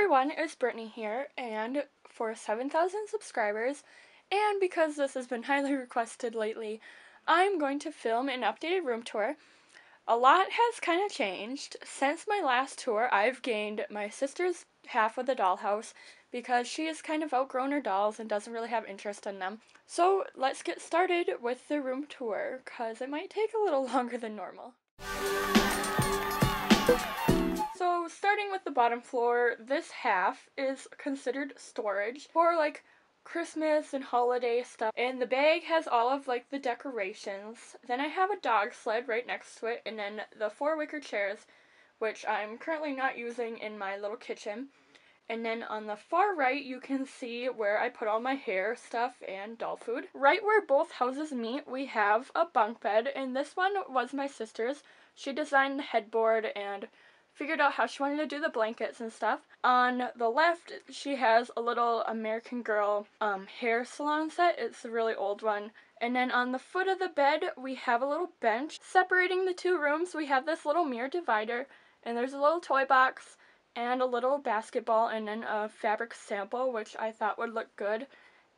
everyone, it's Brittany here, and for 7,000 subscribers, and because this has been highly requested lately, I'm going to film an updated room tour. A lot has kind of changed. Since my last tour, I've gained my sister's half of the dollhouse because she has kind of outgrown her dolls and doesn't really have interest in them. So let's get started with the room tour, because it might take a little longer than normal. So starting with the bottom floor, this half is considered storage for like Christmas and holiday stuff, and the bag has all of like the decorations. Then I have a dog sled right next to it, and then the 4 wicker chairs, which I'm currently not using in my little kitchen. And then on the far right, you can see where I put all my hair stuff and doll food. Right where both houses meet, we have a bunk bed, and this one was my sister's. She designed the headboard and figured out how she wanted to do the blankets and stuff. On the left, she has a little American Girl hair salon set. It's a really old one. And then on the foot of the bed, we have a little bench. Separating the two rooms, we have this little mirror divider, and there's a little toy box and a little basketball, and then a fabric sample, which I thought would look good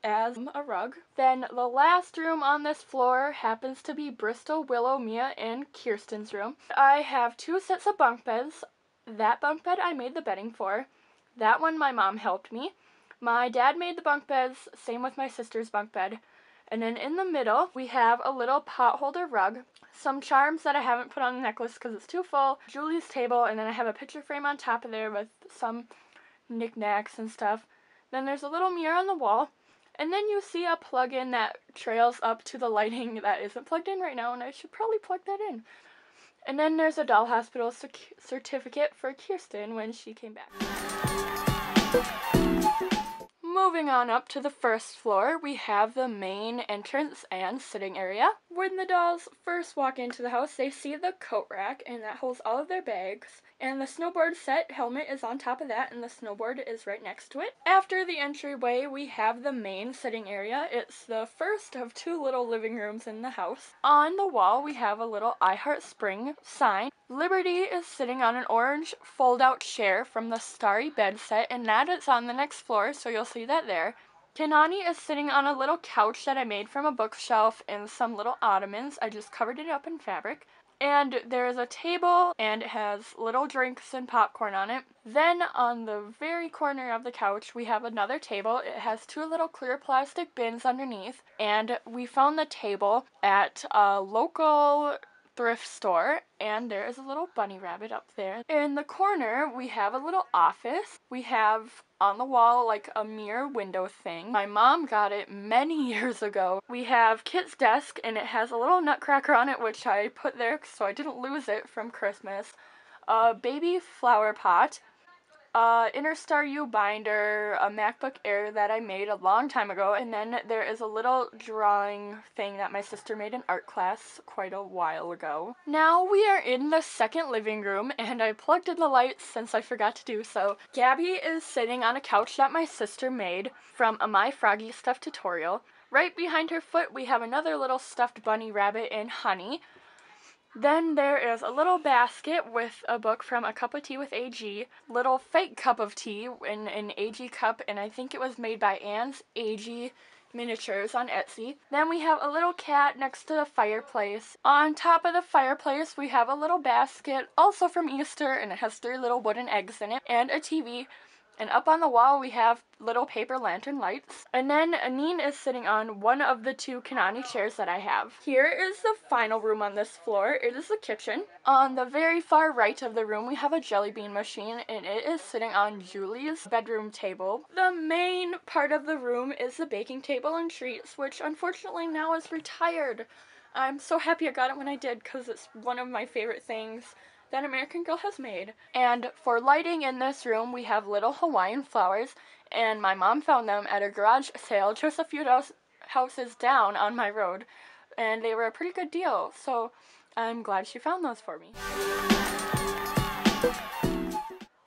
as a rug. Then the last room on this floor happens to be Bristol, Willow, Mia, and Kirsten's room. I have 2 sets of bunk beds. That bunk bed I made the bedding for. That one my mom helped me. My dad made the bunk beds, same with my sister's bunk bed. And then in the middle, we have a little pot holder rug, some charms that I haven't put on the necklace because it's too full, Julie's table, and then I have a picture frame on top of there with some knickknacks and stuff. Then there's a little mirror on the wall, and then you see a plug-in that trails up to the lighting that isn't plugged in right now, and I should probably plug that in. And then there's a doll hospital certificate for Kirsten when she came back. Moving on up to the first floor, we have the main entrance and sitting area. When the dolls first walk into the house, they see the coat rack, and that holds all of their bags. And the snowboard set helmet is on top of that, and the snowboard is right next to it. After the entryway, we have the main sitting area. It's the first of 2 little living rooms in the house. On the wall, we have a little I Heart Spring sign. Liberty is sitting on an orange fold-out chair from the Starry bed set, and that is on the next floor, so you'll see that there. Kanani is sitting on a little couch that I made from a bookshelf and some little ottomans. I just covered it up in fabric. And there is a table, and it has little drinks and popcorn on it. Then on the very corner of the couch, we have another table. It has 2 little clear plastic bins underneath, and we found the table at a local thrift store, and there is a little bunny rabbit up there. In the corner, we have a little office. We have on the wall like a mirror window thing. My mom got it many years ago. We have Kit's desk, and it has a little nutcracker on it, which I put there so I didn't lose it from Christmas. A baby flower pot, Interstar U binder, a MacBook Air that I made a long time ago, and then there is a little drawing thing that my sister made in art class quite a while ago. Now we are in the second living room, and I plugged in the lights since I forgot to do so. Gabby is sitting on a couch that my sister made from a My Froggy stuffed tutorial. Right behind her foot, we have another little stuffed bunny rabbit in honey. Then there is a little basket with a book from A Cup of Tea with AG, little fake cup of tea in an AG cup, and I think it was made by Anne's AG Miniatures on Etsy. Then we have a little cat next to the fireplace. On top of the fireplace, we have a little basket, also from Easter, and it has 3 little wooden eggs in it, and a TV. And up on the wall, we have little paper lantern lights. And then Anine is sitting on one of the 2 Kanani chairs that I have. Here is the final room on this floor. It is the kitchen. On the very far right of the room, we have a jelly bean machine, and it is sitting on Julie's bedroom table. The main part of the room is the baking table and treats, which unfortunately now is retired. I'm so happy I got it when I did, because it's one of my favorite things that American Girl has made. And for lighting in this room, we have little Hawaiian flowers, and my mom found them at a garage sale just a few houses down on my road, and they were a pretty good deal, so I'm glad she found those for me.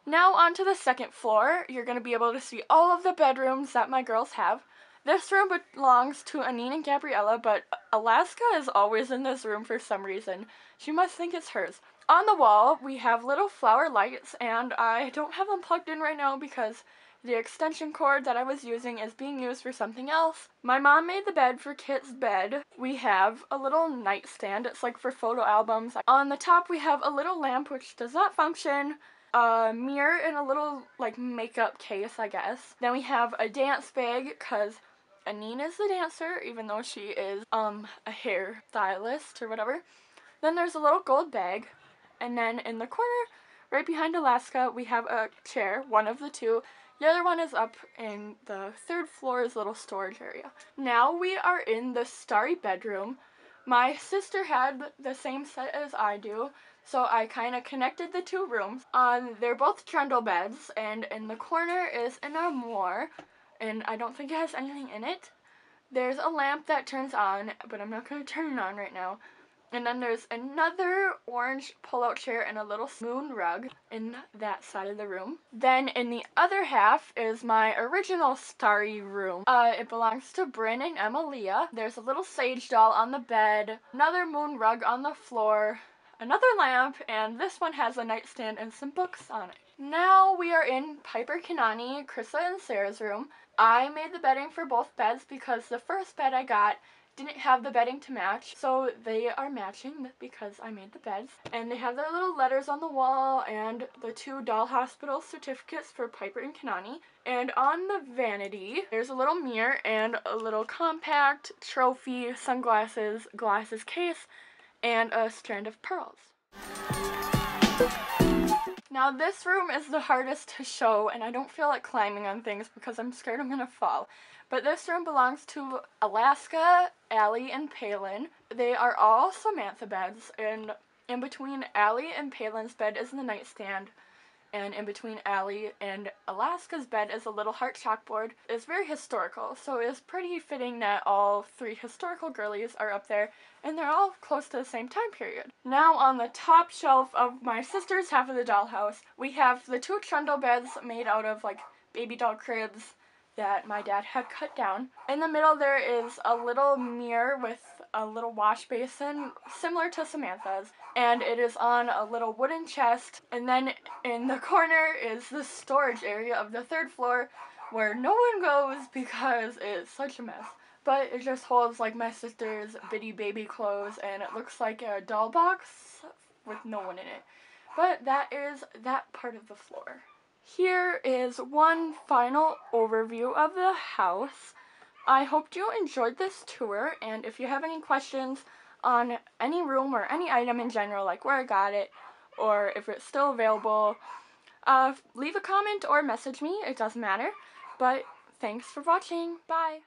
Now on to the second floor. You're going to be able to see all of the bedrooms that my girls have. This room belongs to Anine and Gabriella, but Alaska is always in this room for some reason. She must think it's hers. On the wall, we have little flower lights, and I don't have them plugged in right now because the extension cord that I was using is being used for something else. My mom made the bed for Kit's bed. We have a little nightstand. It's like for photo albums. On the top, we have a little lamp, which does not function, a mirror, and a little, like, makeup case, I guess. Then we have a dance bag, because Anine is the dancer, even though she is, a hair stylist or whatever. Then there's a little gold bag. And then in the corner, right behind Alaska, we have a chair, one of the two. The other one is up in the third floor's little storage area. Now we are in the starry bedroom. My sister had the same set as I do, so I kind of connected the two rooms. They're both trundle beds, and in the corner is an armoire, and I don't think it has anything in it. There's a lamp that turns on, but I'm not going to turn it on right now. And then there's another orange pull-out chair and a little moon rug in that side of the room. Then in the other half is my original starry room. It belongs to Bryn and Emilia. There's a little sage doll on the bed, another moon rug on the floor, another lamp, and this one has a nightstand and some books on it. Now we are in Piper, Kanani, Krissa, and Sarah's room. I made the bedding for both beds because the first bed I got didn't have the bedding to match, so they are matching because I made the beds. And they have their little letters on the wall and the two doll hospital certificates for Piper and Kanani. And on the vanity, there's a little mirror and a little compact trophy, sunglasses, glasses case, and a strand of pearls. Now this room is the hardest to show, and I don't feel like climbing on things because I'm scared I'm gonna fall. But this room belongs to Alaska, Allie, and Palin. They are all Samantha beds, and in between Allie and Palin's bed is the nightstand, and in between Allie and Alaska's bed is a little heart chalkboard. It's very historical, so it's pretty fitting that all three historical girlies are up there, and they're all close to the same time period. Now on the top shelf of my sister's half of the dollhouse, we have the two trundle beds made out of like baby doll cribs that my dad had cut down. In the middle there is a little mirror with a little wash basin similar to Samantha's, and it is on a little wooden chest. And then in the corner is the storage area of the third floor where no one goes because it's such a mess. But it just holds like my sister's bitty baby clothes, and it looks like a doll box with no one in it. But that is that part of the floor. Here is one final overview of the house. I hope you enjoyed this tour, and if you have any questions on any room or any item in general, like where I got it, or if it's still available, leave a comment or message me. It doesn't matter. But thanks for watching. Bye!